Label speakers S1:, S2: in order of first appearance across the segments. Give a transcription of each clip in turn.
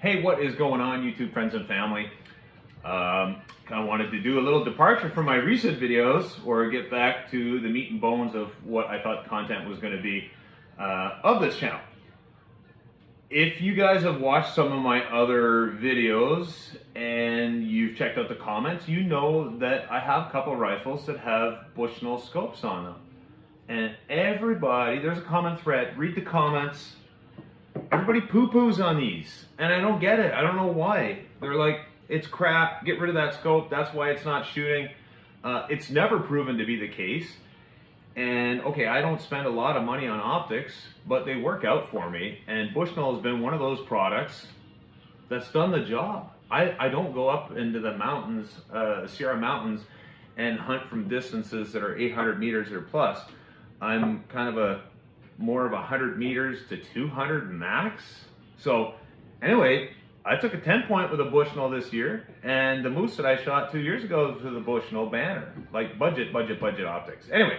S1: Hey, what is going on, YouTube friends and family? Kind of wanted to do a little departure from my recent videos, or get back to the meat and bones of what I thought the content was going to be of this channel. If you guys have watched some of my other videos and you've checked out the comments, you know that I have a couple of rifles that have Bushnell scopes on them. And everybody, there's a common thread, read the comments. Everybody poo-poos on these, and I don't get it. I don't know why. They're like, it's crap, get rid of that scope, that's why it's not shooting. It's never proven to be the case. And okay, I don't spend a lot of money on optics, but they work out for me. And Bushnell has been one of those products that's done the job. I don't go up into the mountains, Sierra Mountains, and hunt from distances that are 800 meters or plus. I'm kind of more of 100 meters to 200 max. So anyway, I took a 10-point with a Bushnell this year, and the moose that I shot 2 years ago was with a Bushnell banner, like budget optics. Anyway,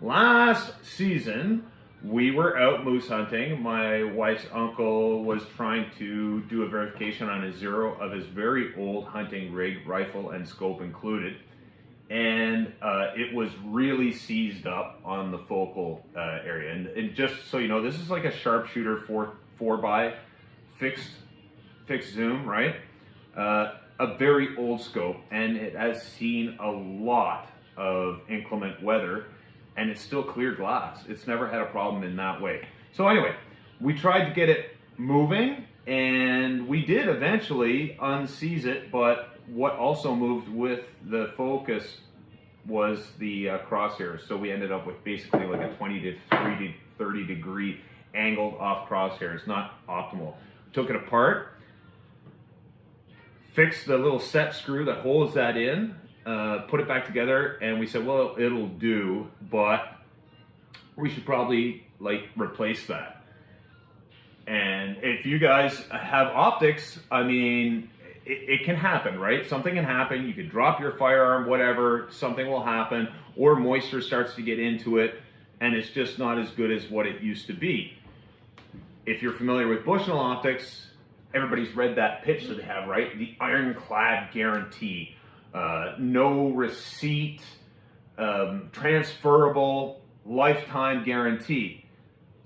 S1: last season we were out moose hunting. My wife's uncle was trying to do a verification on a Zero of his very old hunting rig, rifle and scope included. And it was really seized up on the focal area. And just so you know, this is like a sharpshooter 4x fixed zoom, right? A very old scope, and it has seen a lot of inclement weather, and it's still clear glass. It's never had a problem in that way. So anyway, we tried to get it moving, and we did eventually unseize it, but what also moved with the focus was the crosshairs. So we ended up with basically like a 20 to 30 degree angled off crosshairs, not optimal. Took it apart, fixed the little set screw that holds that in, put it back together, and we said, well, it'll do, but we should probably like replace that. And if you guys have optics, I mean, it can happen, right? Something can happen. You could drop your firearm, whatever, something will happen, or moisture starts to get into it, and it's just not as good as what it used to be. If you're familiar with Bushnell optics, everybody's read that pitch that they have, right? The Ironclad Guarantee. No receipt, transferable, lifetime guarantee.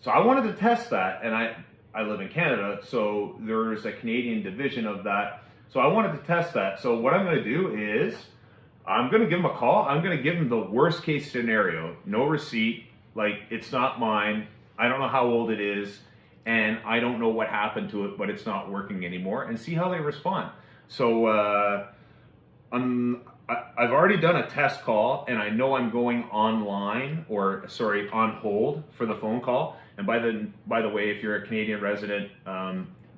S1: So I wanted to test that, and I live in Canada, so there's a Canadian division of that. So I wanted to test that. So what I'm going to do is I'm going to give them a call. I'm going to give them the worst case scenario. No receipt, like it's not mine. I don't know how old it is, and I don't know what happened to it, but it's not working anymore, and see how they respond. So I've already done a test call, and I know I'm going online, or sorry, on hold for the phone call. And by the way, if you're a Canadian resident,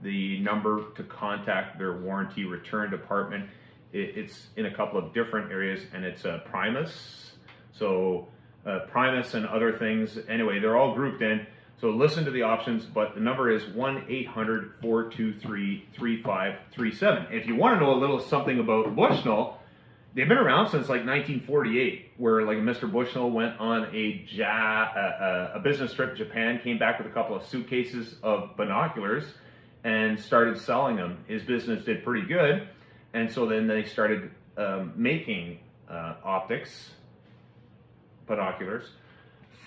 S1: the number to contact their warranty return department, it's in a couple of different areas, and it's Primus. So Primus and other things. Anyway, they're all grouped in. So listen to the options, but the number is 1-800-423-3537. If you want to know a little something about Bushnell, they've been around since like 1948, where like Mr. Bushnell went on a business trip to Japan, came back with a couple of suitcases of binoculars, and started selling them. His business did pretty good, and so then they started making optics, binoculars,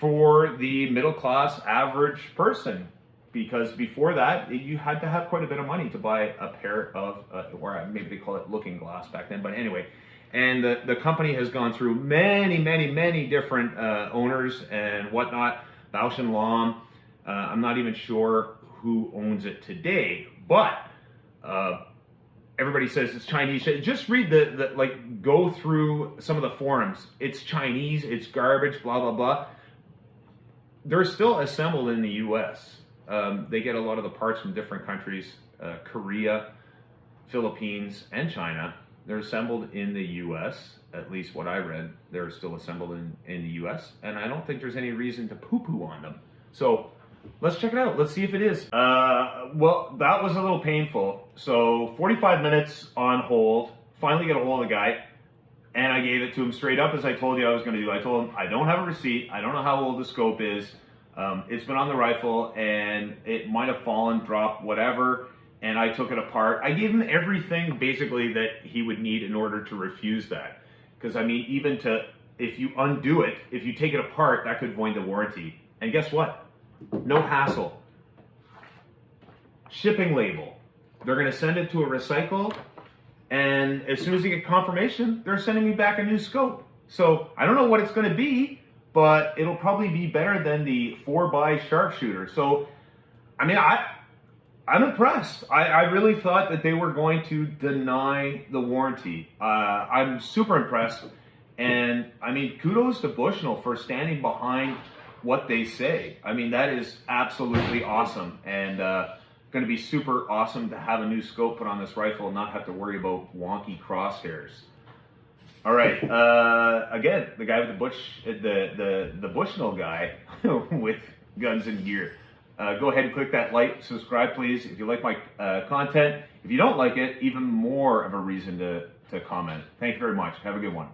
S1: for the middle-class average person, because before that you had to have quite a bit of money to buy a pair of, or maybe they call it looking glass back then, but anyway. And the company has gone through many different owners and whatnot. Bausch and Lomb. I'm not even sure who owns it today, but everybody says it's Chinese. Just read like go through some of the forums. It's Chinese. It's garbage. Blah blah blah. They're still assembled in the U.S. They get a lot of the parts from different countries: Korea, Philippines, and China. They're assembled in the U.S., at least what I read. They're still assembled in the U.S., and I don't think there's any reason to poo-poo on them. So let's check it out. Let's see if it is. Well, that was a little painful. So 45 minutes on hold, finally get a hold of the guy, and I gave it to him straight up as I told you I was going to do. I told him, I don't have a receipt. I don't know how old the scope is. It's been on the rifle, and it might have fallen, dropped, whatever. and I took it apart. I gave him everything basically that he would need in order to refuse that. Because I mean, even if you undo it, if you take it apart, that could void the warranty. And guess what? No hassle. Shipping label. They're going to send it to a recycle, and as soon as you get confirmation, they're sending me back a new scope. So I don't know what it's going to be, but it'll probably be better than the 4x sharpshooter. So, I mean, I'm impressed. I really thought that they were going to deny the warranty. I'm super impressed. And, I mean, kudos to Bushnell for standing behind what they say. I mean, that is absolutely awesome. And going to be super awesome to have a new scope put on this rifle and not have to worry about wonky crosshairs. All right, again, the guy with the Bushnell guy with guns and gear. Go ahead and click that like, subscribe, please, if you like my content. If you don't like it, even more of a reason to comment. Thank you very much. Have a good one.